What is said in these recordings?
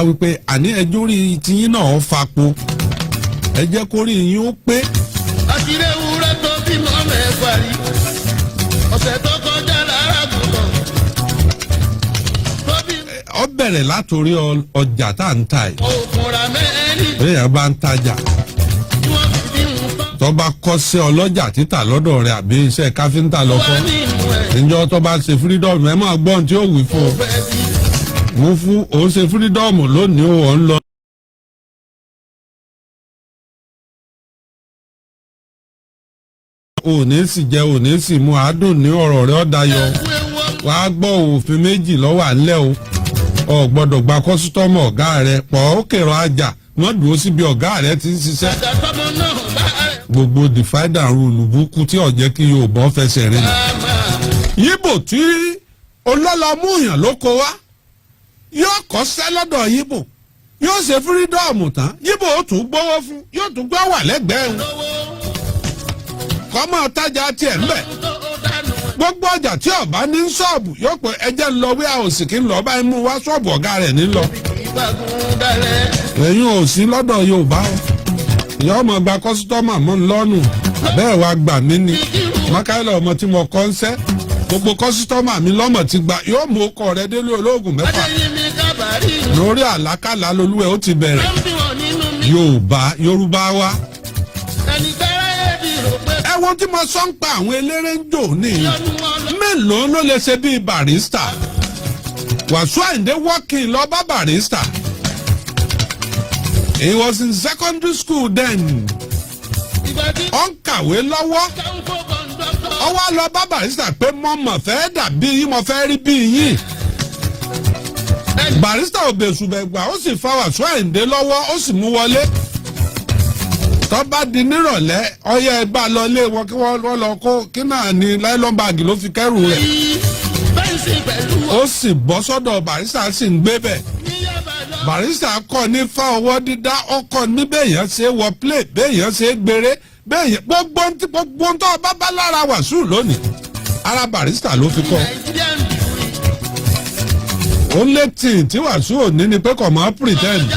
wípé àní ẹjọ́ rí tiyín náà fapo ẹ jẹ́ kó rí yín ó pé. àtìrẹ́ wúrẹ́ tó bímọ mẹ́fà rí ọ̀sẹ̀ tó kọjá lára gùnkàn. Ó bẹ̀rẹ̀ látòrí ọjà tá à ń ta yìí. òkúra mẹ́rin. béèyàn bá ń tajà tí wọ́n fi dín un tán. tó bá kọ́ṣẹ́ ọlọ́jà títà lọ́dọ̀ rẹ̀ àbí iṣẹ́ káfíńtà lọ́kọ́ níjọ́ tó bá ṣe fírídọ́ọ̀mù ẹ máa gbọ́n tí ó wí fún un fún òun ṣe fírídọ́ọ̀mù lónìí ó ń lọ. òní sì jẹ òní sì mú àádùn ní ọ̀rọ̀ rẹ̀ ọ̀dàyọ wàá gbọ́ òfin méjì lọ́wọ́ àlẹ́ o gbọ́dọ̀ gba kọ́sítọ́mù ọ̀gá rẹ̀ pọ̀ ó kèrò ajá wọ́n dúró síbi ọ̀gá rẹ̀ ti ń ṣiṣẹ́. gbogbo divide and rule burúkú tí ó jẹ́ kí Yorùbá fẹsẹ̀ rìn. yíbò tí olólọ́múyàn ló kó wá yóò kọ́ṣẹ́ lọ́dọ̀ yíbò yóò ṣe fírídọ́ọ̀mù tán yíbò ó tún gbówó fún yóò tún gbọ́ wà lẹ́gbẹ̀ẹ́ wọn. kọ́mọ tájà tiẹ̀ ń bẹ̀ gbogbo ọjà tí ọba ní ṣọ́ọ̀bù yóò pé ẹjẹ́ lọ wí àwòsì kí n lọ bá mú wá ṣọ́ọ̀bù ọ̀gá rẹ̀ nílọ. ẹ̀yin ò sí lọ́dọ̀ Yorùbá o ìyá ọmọ gba kọ́sítọ́mà mọ́ ń lọ́nù àbẹ́ẹ̀ wa gbà mí ni mákàlẹ́ ọmọ tí mo kọ́ ń sẹ́ gbogbo kọ́sítọ́mà mi lọ́mọ ti gbà yóò mú ọkọ rẹ délé olóògùn mẹ́fà lórí àlákàlà lolúwẹ̀ ó ti bẹ̀rẹ̀ Yorùbá wa. Ẹ̀wọ̀n tí mo sọ ń pa àwọn eléré ń jò ní mélòó ló lè ṣe bíi barista Wasiu Ayinde working lọ bá barista. He was in secondary school then. Ó ń kàwé lọ́wọ́. Ó wá lọ bá barista pé mo mọ̀ fẹ́ dàbí yín mo fẹ́ rí bí yín. Barista ò bẹ̀sùbẹ̀gbà ó sì fa Wasiu Ayinde lọ́wọ́ ó sì mú wọlé. Tó bá di nírọ̀lẹ́ ọyẹ ẹgbà lọ lé wọn kí wọ́n lọ kó kí náà ní nylon bag ló fi kẹ́rù rẹ̀. Ó sì bọ́ sọ́dọ̀ barista sì ń gbé bẹ̀. Barista kọ́ ní fá ọwọ́ dídá ọkọ̀ ní béèyàn ṣe wọ play béèyàn ṣe gbére béèyàn gbogbo tó bá bá lára Wasiu lónìí ara barista ló fi kọ́. Ó létí tí Wasiu ò ní ni pé kò máa pretend.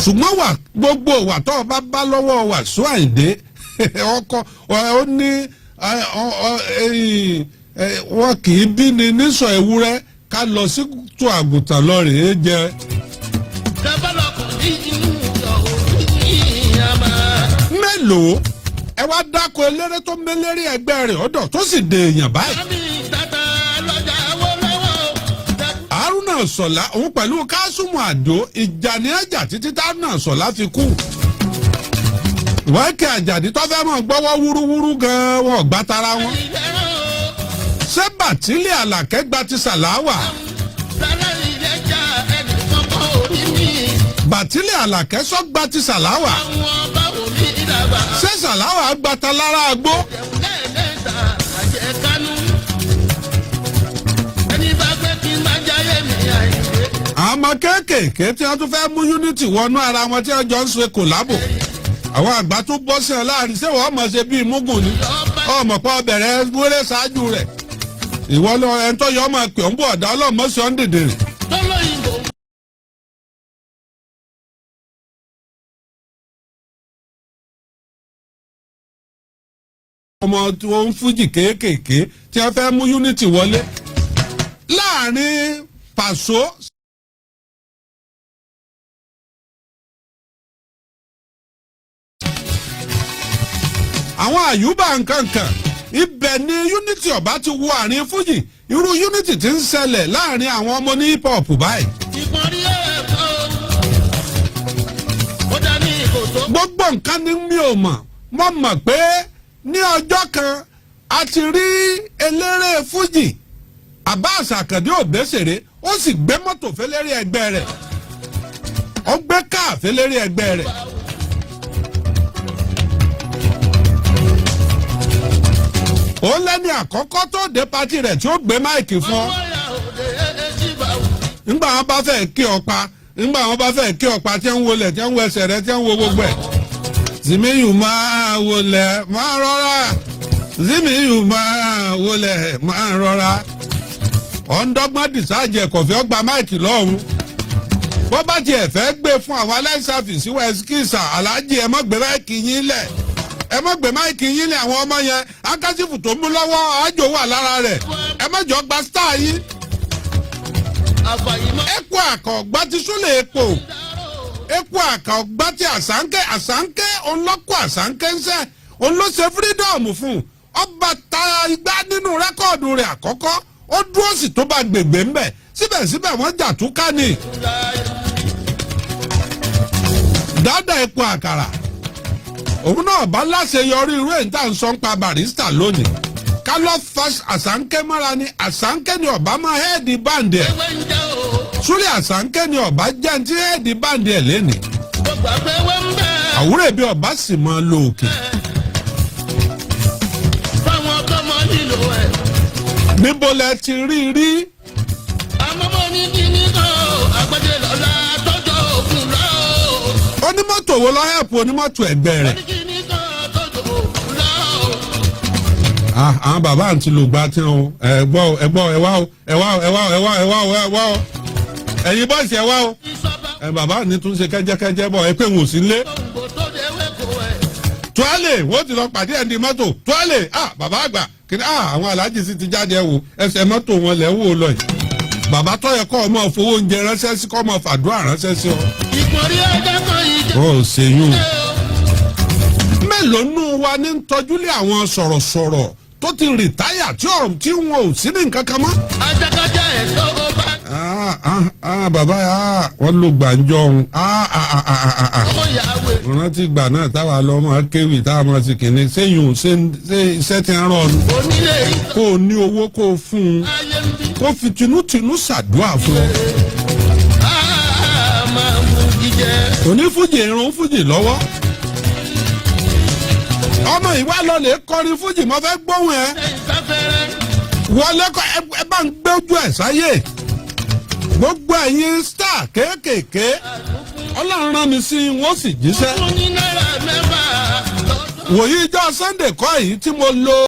Ṣùgbọ́n gbogbo wà tó o bá bá lọ́wọ́ Wasiu Ayinde ọkọ ó ní wọn kì í bí ni nísọ ewúrẹ́ ká lọ sí tó àgùntàn lọ rèé jẹ. mélòó ẹ wá dáko eléré tó méléré ẹgbẹ́ rẹ̀ ọ̀dọ̀ tó sì dé èèyàn báyìí. Haruna Ishola òun pẹ̀lú Kasumu Aado ìjà ní ẹjà títí Haruna Ishola fi kú. Wáìkì Àjàdí tó fẹ́ mọ̀ gbọ́wọ́ wúrúwúrú gan-an wọn gbá tara wọn. Ṣé Bàtílì Àlàkẹ́ gba ti Sàláwà? Bàtílì Àlàkẹ́ sọ gba ti Sàláwà. Ṣé Sàláwà gba ta lára agbó? àwọn ọmọ kéékèèké tí wọ́n tún fẹ́ mú unity wọnú ara wọn tí wọ́n jọ ń ṣe kòlábò àwọn àgbà tún bọ́ sí ọ láàrin ṣé wọ́n mọ̀ ṣe bíi mugun ni ọmọ pọ̀ bẹ̀rẹ̀ wéré ṣáájú rẹ̀ ìwọ lọ ẹni tó yọ ọmọ pè ń bọ̀ ọ̀dà ọlọ́mọ sí ọ́n dèdè rẹ̀. ọmọ tí wọ́n ń fújì kéékèèké tí wọ́n fẹ́ mú unity wọlé láàrin Paso. àwọn àyùbá nkankan ibẹ̀ ni unity ọba ti wo àárín fújì irú unity ti ń ṣẹlẹ̀ láàrin àwọn ọmọ ní hip hop báyìí. gbogbo nǹkan ni mi ò mọ̀ mo mọ̀ pé ní ọjọ́ kan a ti rí eléré fújì Abbas Akande Obesere ó sì gbé mọ́tò fẹ́lẹ́rí ẹgbẹ́ rẹ̀ ó gbé káà fẹ́lẹ́rí ẹgbẹ́ rẹ̀. ó lẹ́ni àkọ́kọ́ tó dé pati rẹ̀ tí ó gbé máìkì fún ọ. nígbà wọn bá fẹ́ kí ọ pa nígbà wọn bá fẹ́ kí ọ pa tí ń wọlé tí ń wọ ẹsẹ̀ rẹ̀ tí ń wo gbogbo ẹ̀. Zimiyu máa wọlé máa rọra Zimiyu máa wọlé máa rọra. ọ̀ndọ́gbọ́n dìsáàjì ẹ̀kọ́fẹ́ ọgbà máìkì lọ́hùn bó bá tiẹ̀ fẹ́ gbé fún àwọn aláìsàfìsí wẹ́ẹ́sìkìsà aláàjì ẹ má gbé máìkì yín lẹ̀ ẹ má gbé máìkì yín lẹ̀ àwọn ọmọ yẹn akásífù tó mú lọ́wọ́ àjò wà lára rẹ̀ ẹ má jọ gba star yín. eku àkọ́gbá ti súnlẹ̀ epo eku àkọ́gbá ti àsánkẹ́ ọlọ́kọ̀ àsánkẹ́ ńsẹ́ òun ló ṣe freedom fún ọba ta igbá nínú rẹ́kọ̀dù rẹ̀ àkọ́kọ́ ó dúró sì tó bá gbègbè ńbẹ̀ síbẹ̀síbẹ̀ wọ́n jà túká ni. dáadáa epo àkàrà òun náà bá láṣeyọrí irú èyí tá à ń sọ ń pa barista lónìí ká lọ fa àsánkẹ́ mọ́ra ni àsánkẹ́ ni ọba máa hẹ́ẹ̀dì báǹdì ẹ̀ súlẹ̀ àsánkẹ́ ni ọba jẹ́ ti hẹ́ẹ̀dì báǹdì ẹ̀ lẹ́nìí àwúrẹ̀ bí ọba sì máa lo òkè. níbo lẹ ti rí rí. àmọ́mọ́ ní kíní kan àgbẹ̀dẹ lọ́la tọ́jọ́ òkun lọ́wọ́. onímọ́tò wo lọ hẹ́pù onímọ́tò ẹgbẹ́ rẹ̀. àwọn bàbá àǹtí ló gba tí wọn ẹ wá o ẹ̀yin bọ́ọ̀sì ẹ wá o bàbá ní tún ṣe kẹ́jẹ́kẹ́jẹ́ bọ̀ ẹ pé wọn ò sí lé. tuwálè wọ́n ti lọ pàdé ẹ̀ ní mọ́tò tuwálè bàbá àgbà kìnìún àwọn aláàjì sì ti jáde ẹ wò ẹsẹ̀ mọ́tò wọn lẹ̀ wò lọ yìí bàbá tó yẹ kọ́ ọmọ fowó oúnjẹ ránṣẹ́ sí kọ́ ọmọ fàdúrà ránṣẹ́ sí ọ. ìpọ́nrí ẹja kan yìí jẹ́. ó ṣèyún. mélòó nù wa ní tọ́júlé àwọn sọ̀rọ̀sọ̀rọ̀ tó ti rìtáyà tí wọn ò sí ní nǹkan kan mọ́. ajakajá ẹ̀ tó o bá. bàbá wọn ló gbàǹjọ òun. ọmọ ìyàwó. rántí ìgbà náà táwa lọ máa kéwì táwa máa ti kìíní sẹ́yìn ṣe iṣẹ́ ti ń rán ọdún. onílé yìí. kó o ní owó kó o fún un ayé ń bí. kó fi tinútinú ṣàdúrà fún ọ. máa mú jíjẹ. onífújì irun fújì lọ́wọ́. ọmọ ìwà lọlẹ̀ kọrin fújì mo fẹ́ gbóhùn ẹ. ìsáfẹ́rẹ́. wọlé kọ ẹ bá ń gbé ojú ẹ sáyé. gbogbo ẹ̀yin star kéékèèké ọlọ́run rán mi sí wọ́n sì jíṣẹ́. fún ní náírà mẹ́fà. wòye ìjọ Sunday kọ́ èyí tí mo lo.